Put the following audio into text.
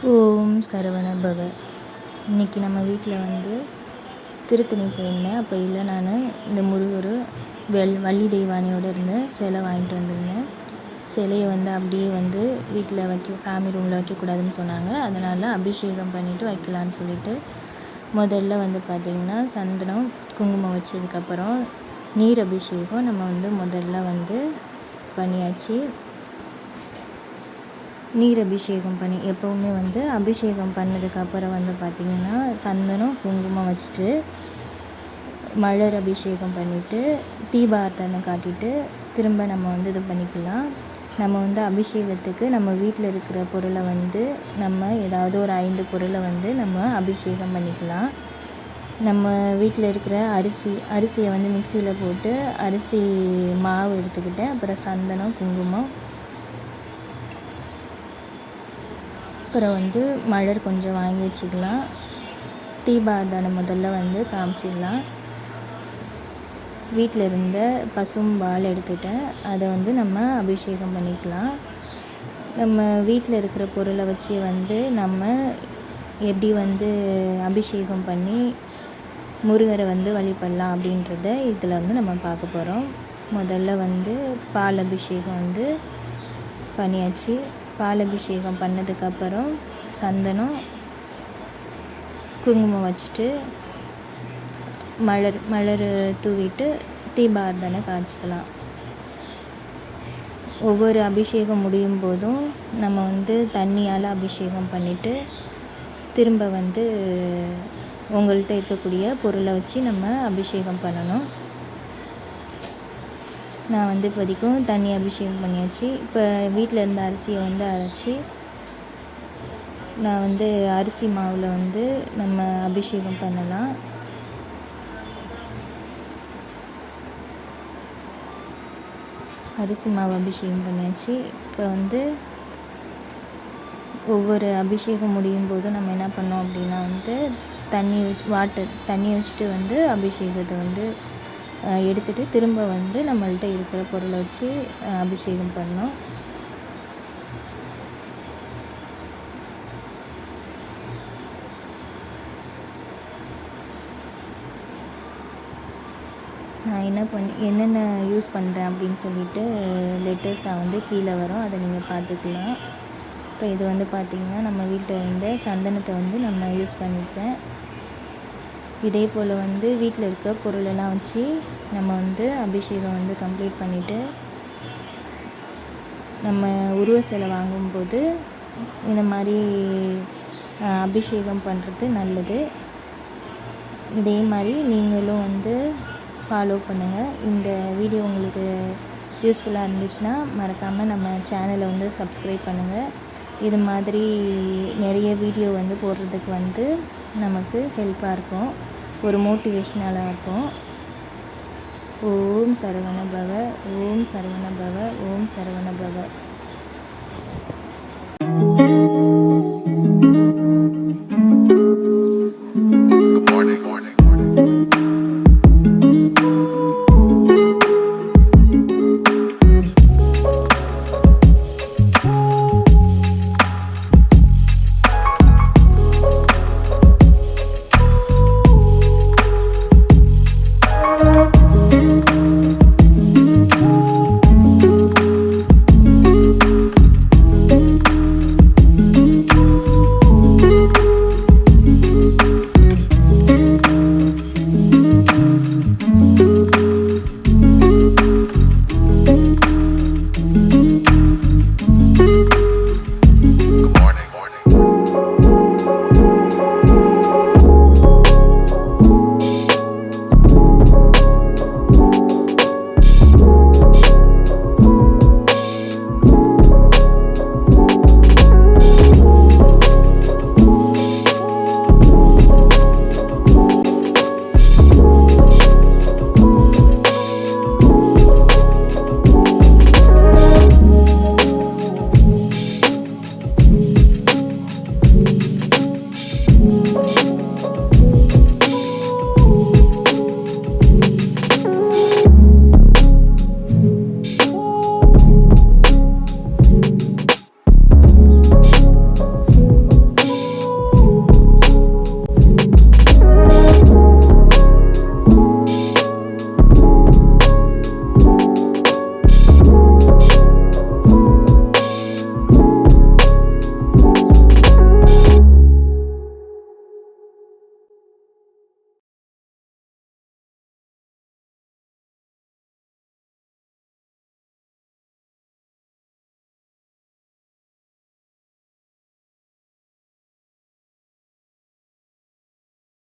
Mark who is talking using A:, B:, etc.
A: ஓம் சரவண பவ. இன்றைக்கி நம்ம வீட்டில் வந்து திருத்தணி போயிருந்தேன். அப்போ இல்லை நான் இந்த முருகர் வள்ளி தெய்வானையோடு இருந்து சிலை வாங்கிட்டு வந்திருந்தேன். சிலையை வந்து அப்படியே வந்து வீட்டில் சாமி ரூமில் வைக்கக்கூடாதுன்னு சொன்னாங்க. அதனால் அபிஷேகம் பண்ணிவிட்டு வைக்கலான்னு சொல்லிட்டு முதல்ல வந்து பார்த்திங்கன்னா சந்தனம் குங்குமம் வச்சதுக்கப்புறம் நீர் அபிஷேகம் நம்ம வந்து முதல்ல வந்து பண்ணியாச்சு. நீர் அபிஷேகம் பண்ணி எப்போவுமே வந்து அபிஷேகம் பண்ணதுக்கப்புறம் வந்து பார்த்திங்கன்னா சந்தனம் குங்குமம் வச்சுட்டு மலர் அபிஷேகம் பண்ணிவிட்டு தீபார்த்தனை காட்டிட்டு திரும்ப நம்ம வந்து இது பண்ணிக்கலாம். நம்ம வந்து அபிஷேகத்துக்கு நம்ம வீட்டில் இருக்கிற பொருளை வந்து நம்ம ஏதாவது ஒரு 5 பொருளை வந்து நம்ம அபிஷேகம் பண்ணிக்கலாம். நம்ம வீட்டில் இருக்கிற அரிசியை வந்து மிக்சியில் போட்டு அரிசி மாவு எடுத்துக்கிட்டேன். அப்புறம் சந்தனம் குங்குமம், அப்புறம் வந்து மலர் கொஞ்சம் வாங்கி வச்சுக்கலாம். தீபாராதனை முதல்ல வந்து காமிச்சிடலாம். வீட்டில் இருந்த பசும்பால் எடுத்துட்டேன். அதை வந்து நம்ம அபிஷேகம் பண்ணிக்கலாம். நம்ம வீட்டில் இருக்கிற பொருளை வச்சு வந்து நம்ம எப்படி வந்து அபிஷேகம் பண்ணி முருகரை வந்து வழிபடலாம் அப்படின்றத இதில் வந்து நம்ம பார்க்க போகிறோம். முதல்ல வந்து பால் அபிஷேகம் வந்து பண்ணியாச்சு. பால் அபிஷேகம் பண்ணதுக்கப்புறம் சந்தனம் குங்குமம் வச்சுட்டு மலர் தூவிட்டு தீபாராதனை காய்ச்சிக்கலாம். ஒவ்வொரு அபிஷேகம் முடியும் போதும் நம்ம வந்து தண்ணியால் அபிஷேகம் பண்ணிவிட்டு திரும்ப வந்து உங்கள்கிட்ட இருக்கக்கூடிய பொருளை வச்சு நம்ம அபிஷேகம் பண்ணணும். நான் வந்து இப்போதைக்கும் தண்ணி அபிஷேகம் பண்ணியாச்சு. இப்போ வீட்டில் இருந்த அரிசியை வந்து அரைச்சி நான் வந்து அரிசி மாவில் வந்து நம்ம அபிஷேகம் பண்ணலாம். அரிசி மாவு அபிஷேகம் பண்ணியாச்சு. இப்போ வந்து ஒவ்வொரு அபிஷேகம் முடியும் போதும் நம்ம என்ன பண்ணோம் அப்படின்னா வந்து தண்ணி வச்சுட்டு வந்து அபிஷேகத்தை வந்து எடுத்துகிட்டு திரும்ப வந்து நம்மள்கிட்ட இருக்கிற பொருளை வச்சு அபிஷேகம் பண்ணோம். நான் என்னென்ன யூஸ் பண்ணுறேன் அப்படின்னு சொல்லிட்டு லெட்டர்ஸாக வந்து கீழே வரும், அதை நீங்கள் பார்த்துக்கலாம். இப்போ இது வந்து பார்த்திங்கன்னா நம்ம வீட்டில் இருந்த சந்தனத்தை வந்து நம்ம யூஸ் பண்ணியிருக்கேன். இதே போல் வந்து வீட்டில் இருக்க பொருளெல்லாம் வச்சு நம்ம வந்து அபிஷேகம் வந்து கம்ப்ளீட் பண்ணிவிட்டு நம்ம உருவ சிலை வாங்கும்போது இந்த மாதிரி அபிஷேகம் பண்ணுறது நல்லது. இதே மாதிரி நீங்களும் வந்து ஃபாலோ பண்ணுங்கள். இந்த வீடியோ உங்களுக்கு யூஸ்ஃபுல்லாக இருந்துச்சுன்னா மறக்காமல் நம்ம சேனலை வந்து சப்ஸ்கிரைப் பண்ணுங்கள். இது மாதிரி நிறைய வீடியோ வந்து போடுறதுக்கு வந்து நமக்கு ஹெல்ப்பாக இருக்கும், ஒரு மோட்டிவேஷ்னலாக இருக்கும். ஓம் சரவண பவ, ஓம் சரவண பவ, ஓம் சரவண பவ.